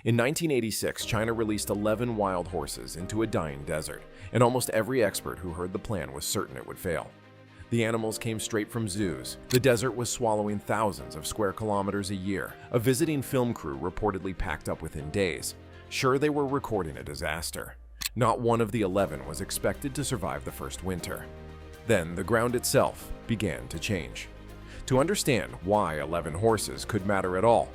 In 1986, China released 11 wild horses into a dying desert, and almost every expert who heard the plan was certain it would fail. The animals came straight from zoos. The desert was swallowing thousands of square kilometers a year. A visiting film crew reportedly packed up within days. Sure, they were recording a disaster. Not one of the 11 was expected to survive the first winter. Then the ground itself began to change. To understand why 11 horses could matter at all,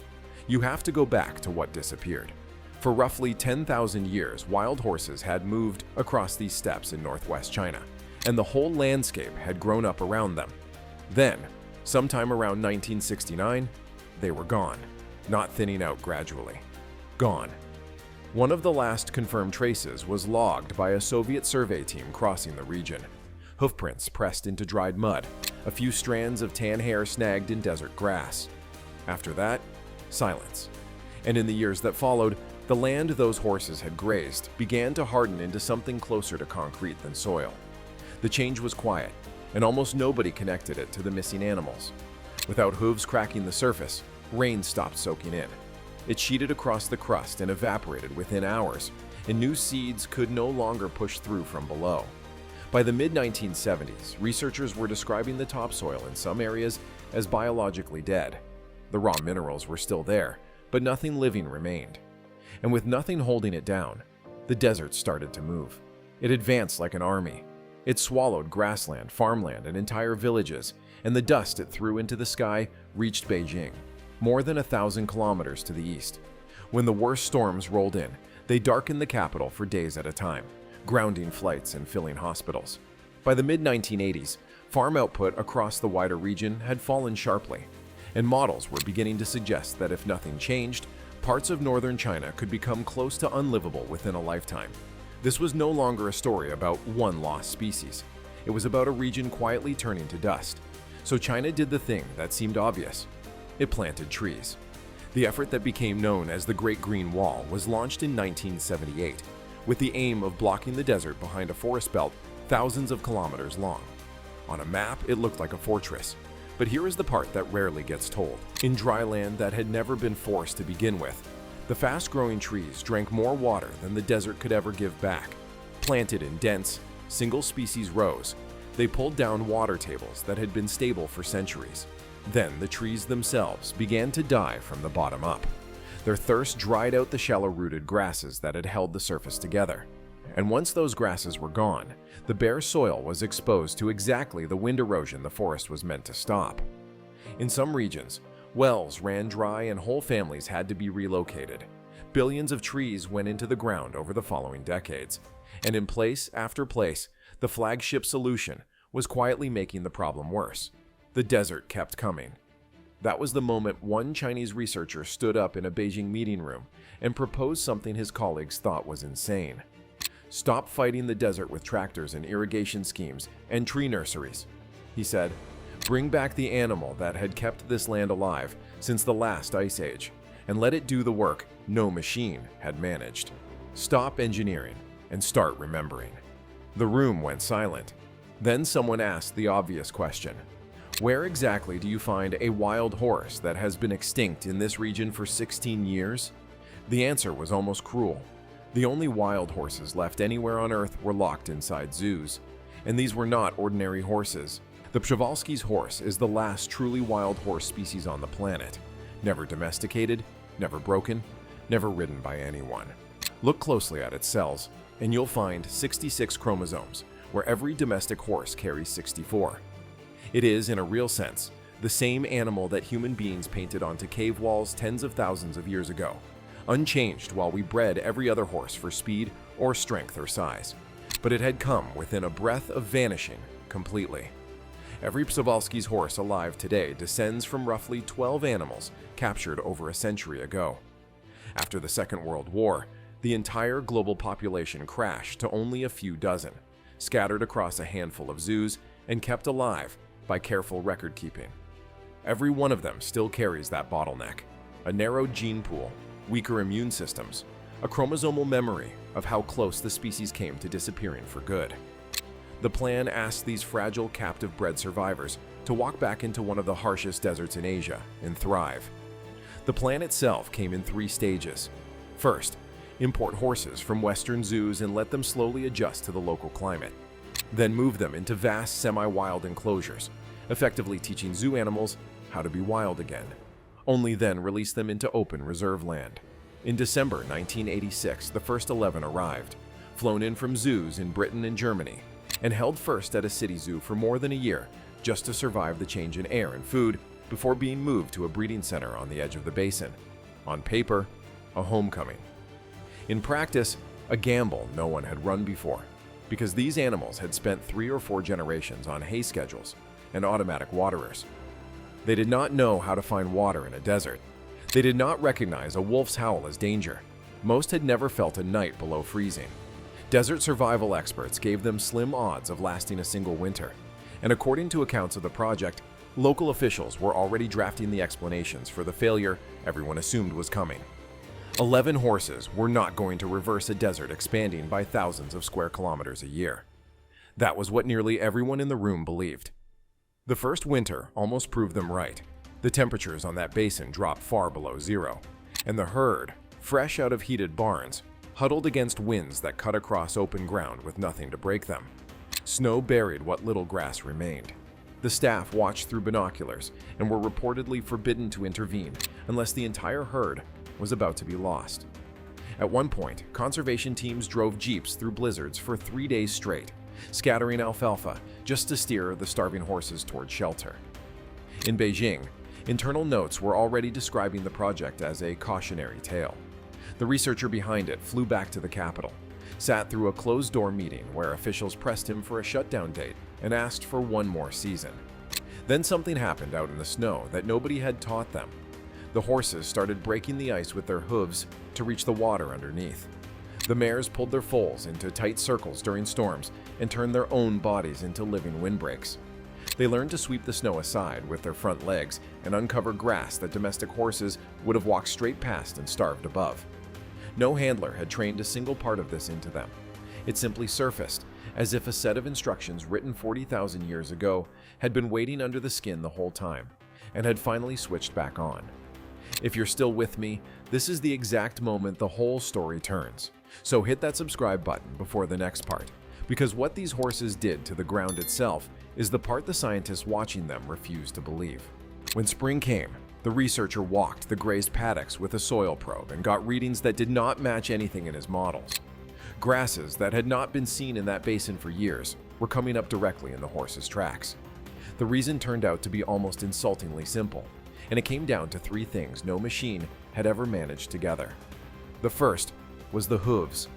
you have to go back to what disappeared. For roughly 10,000 years, wild horses had moved across these steppes in northwest China, and the whole landscape had grown up around them. Then, sometime around 1969, they were gone, not thinning out gradually. Gone. One of the last confirmed traces was logged by a Soviet survey team crossing the region. Hoofprints pressed into dried mud, a few strands of tan hair snagged in desert grass. After that, silence. And in the years that followed, the land those horses had grazed began to harden into something closer to concrete than soil. The change was quiet, and almost nobody connected it to the missing animals. Without hooves cracking the surface, rain stopped soaking in. It sheeted across the crust and evaporated within hours, and new seeds could no longer push through from below. By the mid-1970s, researchers were describing the topsoil in some areas as biologically dead. The raw minerals were still there, but nothing living remained. And with nothing holding it down, the desert started to move. It advanced like an army. It swallowed grassland, farmland, and entire villages, and the dust it threw into the sky reached Beijing, more than 1,000 kilometers to the east. When the worst storms rolled in, they darkened the capital for days at a time, grounding flights and filling hospitals. By the mid-1980s, farm output across the wider region had fallen sharply, and models were beginning to suggest that if nothing changed, parts of northern China could become close to unlivable within a lifetime. This was no longer a story about one lost species. It was about a region quietly turning to dust. So China did the thing that seemed obvious. It planted trees. The effort that became known as the Great Green Wall was launched in 1978, with the aim of blocking the desert behind a forest belt thousands of kilometers long. On a map, it looked like a fortress. But here is the part that rarely gets told. In dry land that had never been forced to begin with, the fast-growing trees drank more water than the desert could ever give back. Planted in dense, single-species rows, they pulled down water tables that had been stable for centuries. Then the trees themselves began to die from the bottom up. Their thirst dried out the shallow-rooted grasses that had held the surface together. And once those grasses were gone, the bare soil was exposed to exactly the wind erosion the forest was meant to stop. In some regions, wells ran dry and whole families had to be relocated. Billions of trees went into the ground over the following decades, and in place after place, the flagship solution was quietly making the problem worse. The desert kept coming. That was the moment one Chinese researcher stood up in a Beijing meeting room and proposed something his colleagues thought was insane. Stop fighting the desert with tractors and irrigation schemes and tree nurseries, he said. Bring back the animal that had kept this land alive since the last ice age, and let it do the work no machine had managed. Stop engineering and start remembering. The room went silent. Then someone asked the obvious question. Where exactly do you find a wild horse that has been extinct in this region for 16 years? The answer was almost cruel. The only wild horses left anywhere on Earth were locked inside zoos, and these were not ordinary horses. The Przewalski's horse is the last truly wild horse species on the planet. Never domesticated, never broken, never ridden by anyone. Look closely at its cells, and you'll find 66 chromosomes, where every domestic horse carries 64. It is, in a real sense, the same animal that human beings painted onto cave walls tens of thousands of years ago, unchanged while we bred every other horse for speed or strength or size. But it had come within a breath of vanishing completely. Every Przewalski's horse alive today descends from roughly 12 animals captured over a century ago. After the Second World War, the entire global population crashed to only a few dozen, scattered across a handful of zoos and kept alive by careful record keeping. Every one of them still carries that bottleneck, a narrow gene pool, weaker immune systems, a chromosomal memory of how close the species came to disappearing for good. The plan asked these fragile captive-bred survivors to walk back into one of the harshest deserts in Asia and thrive. The plan itself came in 3 stages. First, import horses from Western zoos and let them slowly adjust to the local climate. Then move them into vast semi-wild enclosures, effectively teaching zoo animals how to be wild again. Only then release them into open reserve land. In December 1986, the first 11 arrived, flown in from zoos in Britain and Germany, and held first at a city zoo for more than a year just to survive the change in air and food before being moved to a breeding center on the edge of the basin. On paper, a homecoming. In practice, a gamble no one had run before, because these animals had spent 3 or 4 generations on hay schedules and automatic waterers. They did not know how to find water in a desert. They did not recognize a wolf's howl as danger. Most had never felt a night below freezing. Desert survival experts gave them slim odds of lasting a single winter, and according to accounts of the project, local officials were already drafting the explanations for the failure everyone assumed was coming. 11 horses were not going to reverse a desert expanding by thousands of square kilometers a year. That was what nearly everyone in the room believed. The first winter almost proved them right. The temperatures on that basin dropped far below zero, and the herd, fresh out of heated barns, huddled against winds that cut across open ground with nothing to break them. Snow buried what little grass remained. The staff watched through binoculars and were reportedly forbidden to intervene unless the entire herd was about to be lost. At one point, conservation teams drove jeeps through blizzards for 3 days straight, scattering alfalfa just to steer the starving horses toward shelter. In Beijing, internal notes were already describing the project as a cautionary tale. The researcher behind it flew back to the capital, sat through a closed-door meeting where officials pressed him for a shutdown date and asked for one more season. Then something happened out in the snow that nobody had taught them. The horses started breaking the ice with their hooves to reach the water underneath. The mares pulled their foals into tight circles during storms and turned their own bodies into living windbreaks. They learned to sweep the snow aside with their front legs and uncover grass that domestic horses would have walked straight past and starved above. No handler had trained a single part of this into them. It simply surfaced, as if a set of instructions written 40,000 years ago had been waiting under the skin the whole time, and had finally switched back on. If you're still with me, this is the exact moment the whole story turns. So hit that subscribe button before the next part, because what these horses did to the ground itself is the part the scientists watching them refused to believe. When spring came, the researcher walked the grazed paddocks with a soil probe and got readings that did not match anything in his models. Grasses that had not been seen in that basin for years were coming up directly in the horses' tracks. The reason turned out to be almost insultingly simple, and it came down to 3 things no machine had ever managed together. The first was the hooves.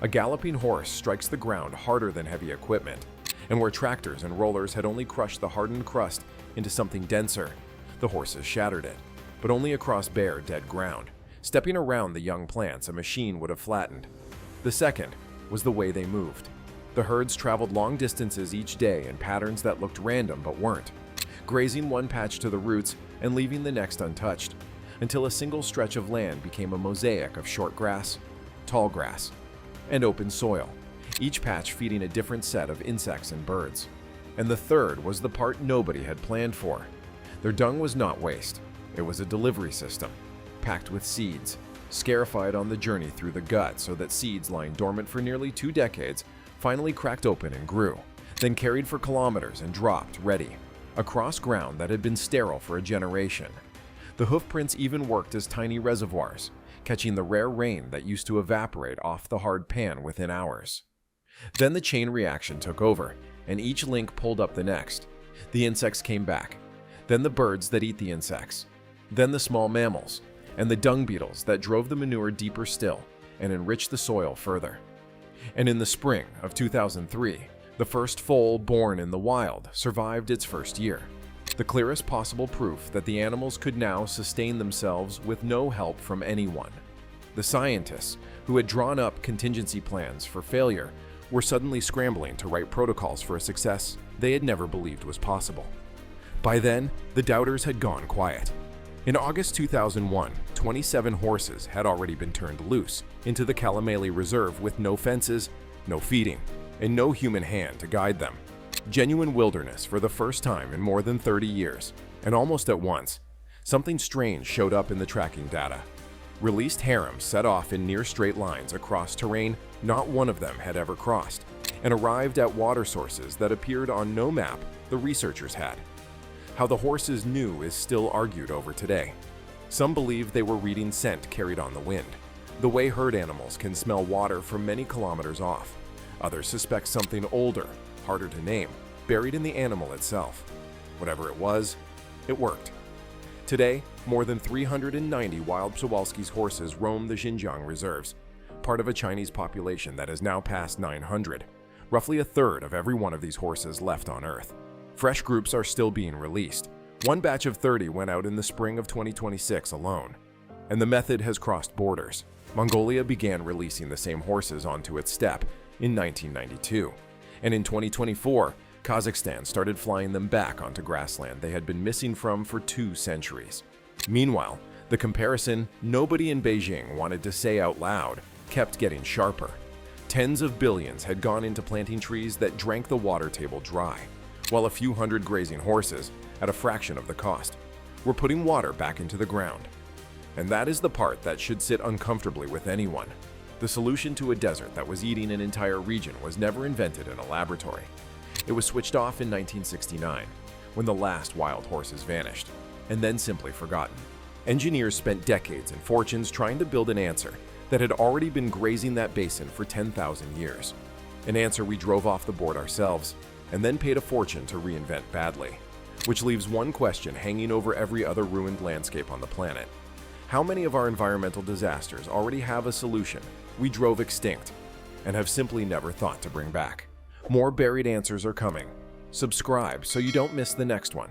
A galloping horse strikes the ground harder than heavy equipment, and where tractors and rollers had only crushed the hardened crust into something denser, the horses shattered it, but only across bare, dead ground. Stepping around the young plants a machine would have flattened. The second was the way they moved. The herds traveled long distances each day in patterns that looked random but weren't, grazing one patch to the roots and leaving the next untouched, until a single stretch of land became a mosaic of short grass, tall grass, and open soil, each patch feeding a different set of insects and birds. And the third was the part nobody had planned for. Their dung was not waste. It was a delivery system, packed with seeds, scarified on the journey through the gut so that seeds lying dormant for nearly 2 decades finally cracked open and grew, then carried for kilometers and dropped, ready, across ground that had been sterile for a generation. The hoofprints even worked as tiny reservoirs, catching the rare rain that used to evaporate off the hard pan within hours. Then the chain reaction took over, and each link pulled up the next. The insects came back, then the birds that eat the insects, then the small mammals, and the dung beetles that drove the manure deeper still and enriched the soil further. And in the spring of 2003, the first foal born in the wild survived its first year, the clearest possible proof that the animals could now sustain themselves with no help from anyone. The scientists, who had drawn up contingency plans for failure, were suddenly scrambling to write protocols for a success they had never believed was possible. By then, the doubters had gone quiet. In August 2001, 27 horses had already been turned loose into the Kalameli Reserve with no fences, no feeding, and no human hand to guide them. Genuine wilderness for the first time in more than 30 years, and almost at once, something strange showed up in the tracking data. Released harems set off in near straight lines across terrain not one of them had ever crossed, and arrived at water sources that appeared on no map the researchers had. How the horses knew is still argued over today. Some believe they were reading scent carried on the wind, the way herd animals can smell water from many kilometers off. Others suspect something older, harder to name, buried in the animal itself. Whatever it was, it worked. Today, more than 390 wild Przewalski's horses roam the Xinjiang reserves, part of a Chinese population that has now passed 900, roughly a third of every one of these horses left on Earth. Fresh groups are still being released. One batch of 30 went out in the spring of 2026 alone. And the method has crossed borders. Mongolia began releasing the same horses onto its steppe in 1992. And in 2024, Kazakhstan started flying them back onto grassland they had been missing from for 2 centuries. Meanwhile, the comparison nobody in Beijing wanted to say out loud kept getting sharper. Tens of billions had gone into planting trees that drank the water table dry, while a few hundred grazing horses, at a fraction of the cost, were putting water back into the ground. And that is the part that should sit uncomfortably with anyone. The solution to a desert that was eating an entire region was never invented in a laboratory. It was switched off in 1969, when the last wild horses vanished, and then simply forgotten. Engineers spent decades and fortunes trying to build an answer that had already been grazing that basin for 10,000 years. An answer we drove off the board ourselves, and then paid a fortune to reinvent badly. Which leaves one question hanging over every other ruined landscape on the planet. How many of our environmental disasters already have a solution we drove extinct and have simply never thought to bring back? More buried answers are coming. Subscribe so you don't miss the next one.